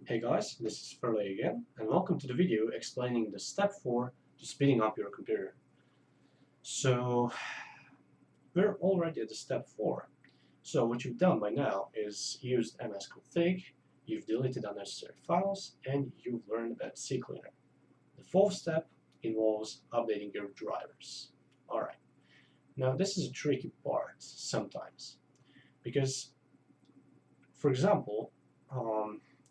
Hey guys, this is Furley again, and welcome to the video explaining the step 4 to speeding up your computer. So, we're already at the step 4. So what you've done by now is used msconfig, you've deleted unnecessary files, and you've learned about CCleaner. The fourth step involves updating your drivers. Alright, now this is a tricky part sometimes, because, for example,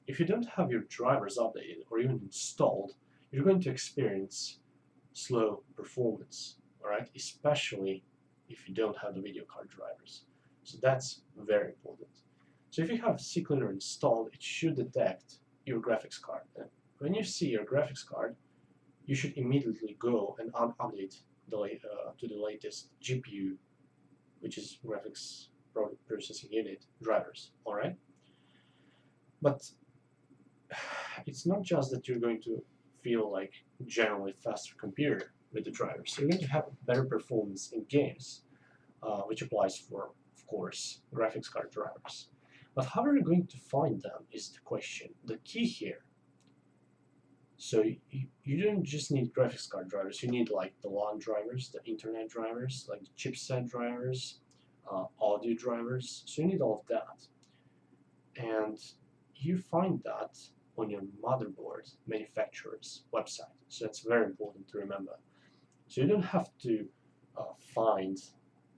if you don't have your drivers updated or even installed, you're going to experience slow performance, alright? Especially if you don't have the video card drivers. So that's very important. So if you have CCleaner installed, it should detect your graphics card. And when you see your graphics card, you should immediately go and update to the latest GPU, which is graphics processing unit drivers, alright? But it's not just that you're going to feel like generally faster computer with the drivers. You're going to have better performance in games, which applies for, of course, graphics card drivers. But how are you going to find them is the question. The key here. So you don't just need graphics card drivers. You need like the LAN drivers, the internet drivers, like the chipset drivers, audio drivers. So you need all of that. And you find that on your motherboard manufacturer's website. So that's very important to remember. So you don't have to find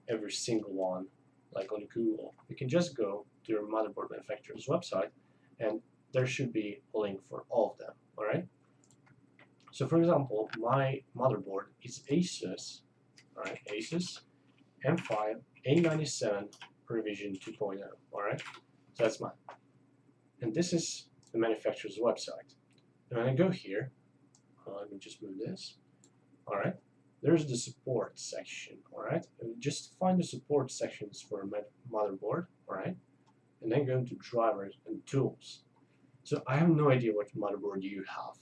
every single one like on Google. You can just go to your motherboard manufacturer's website and there should be a link for all of them, alright? So for example, my motherboard is Asus, alright, Asus M5 A97 Revision 2.0, alright? So that's mine. And this is the manufacturer's website. And when I go here, let me just move this. Alright, there's the support section. Alright, and just find the support sections for a motherboard. Alright, and then go into drivers and tools. So I have no idea what motherboard you have,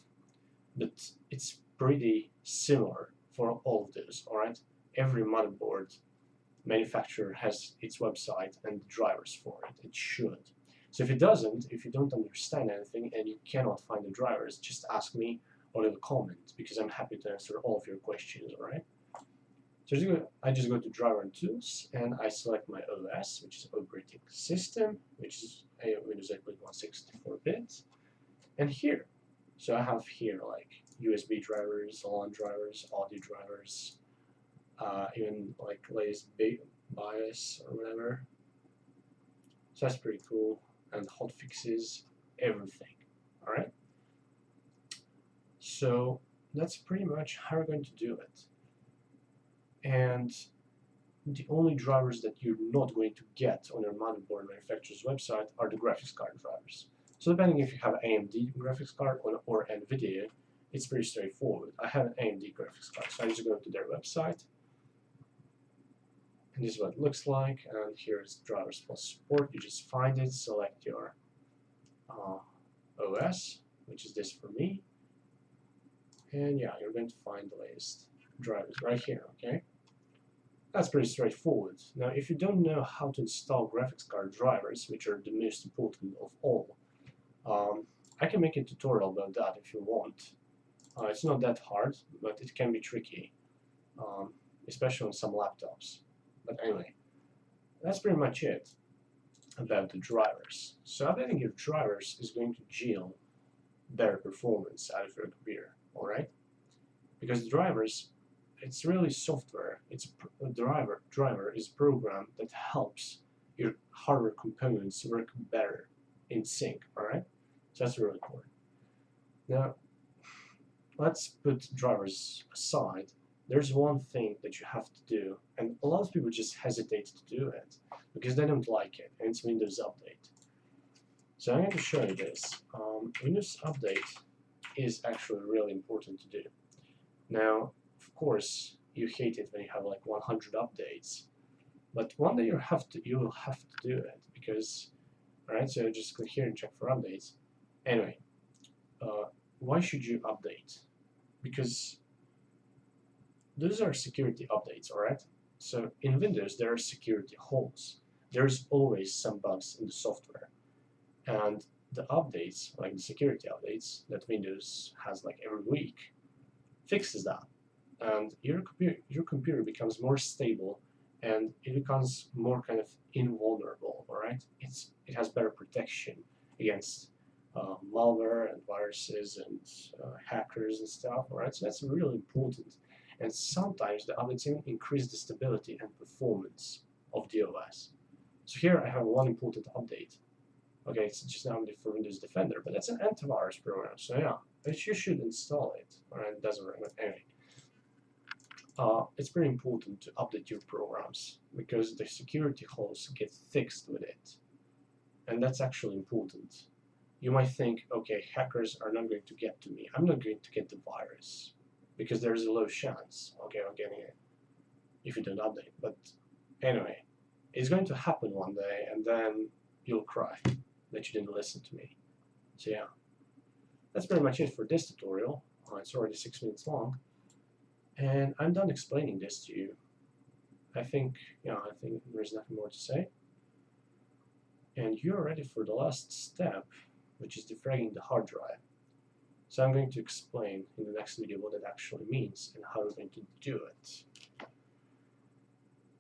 but it's pretty similar for all of those. Alright, every motherboard manufacturer has its website and drivers for it. It should. So if it doesn't, if you don't understand anything and you cannot find the drivers, just ask me or leave a comment because I'm happy to answer all of your questions, alright? So I just go to driver and tools and I select my OS, which is operating system, which is a Windows 8.1 64-bit. And here, so I have here like USB drivers, LAN drivers, audio drivers, even like latest BIOS or whatever. So that's pretty cool. And hotfixes, everything. Alright? So that's pretty much how we're going to do it. And the only drivers that you're not going to get on your motherboard manufacturer's website are the graphics card drivers. So depending if you have AMD graphics card or NVIDIA, it's pretty straightforward. I have an AMD graphics card, so I just go to their website. And this is what it looks like, and here's drivers plus support. You just find it, select your OS, which is this for me, and yeah, you're going to find the latest drivers right here, okay? That's pretty straightforward. Now, if you don't know how to install graphics card drivers, which are the most important of all, I can make a tutorial about that if you want. It's not that hard, but it can be tricky, especially on some laptops. But anyway, that's pretty much it about the drivers. So updating your drivers is going to yield better performance out of your computer, alright? Because drivers, it's really software. It's a driver is a program that helps your hardware components work better in sync, alright? So that's really important. Now, let's put drivers aside. There's one thing that you have to do, and a lot of people just hesitate to do it because they don't like it, and it's Windows Update. So I'm going to show you this. Windows Update is actually really important to do. Now, of course, you hate it when you have like 100 updates, but one day you will have to do it because, alright, so just click here and check for updates. Anyway, why should you update? Because those are security updates, alright? So in Windows, there are security holes. There's always some bugs in the software. And the updates, like the security updates that Windows has like every week, fixes that, and your computer becomes more stable, and it becomes more kind of invulnerable. All right, it has better protection against malware and viruses and hackers and stuff. All right, so that's really important. And sometimes the updates even increase the stability and performance of the OS. So here I have one important update. Okay, it's just an update for Windows Defender, but that's an antivirus program. So yeah, you should install it. All right, it doesn't recommend anyway. It's very important to update your programs because the security holes get fixed with it, and that's actually important. You might think, okay, hackers are not going to get to me. I'm not going to get the virus because there's a low chance, okay, of getting it if you don't update. But anyway, it's going to happen one day, and then you'll cry that you didn't listen to me. So yeah, that's pretty much it for this tutorial. It's already 6 minutes long, and I'm done explaining this to you. I think there's nothing more to say. And you're ready for the last step, which is defragging the hard drive. So I'm going to explain in the next video what it actually means and how we're going to do it.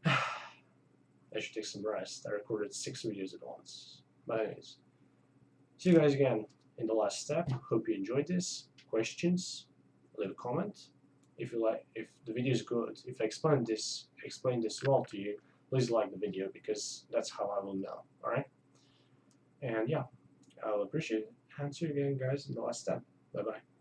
I should take some rest. I recorded 6 videos at once. But anyways, see you guys again in the last step. Hope you enjoyed this. Questions? Leave a comment. If the video is good, if I explain this well to you, please like the video because that's how I will know. All right? And yeah, I'll appreciate it. And see you again, guys, in the last step. Bye bye.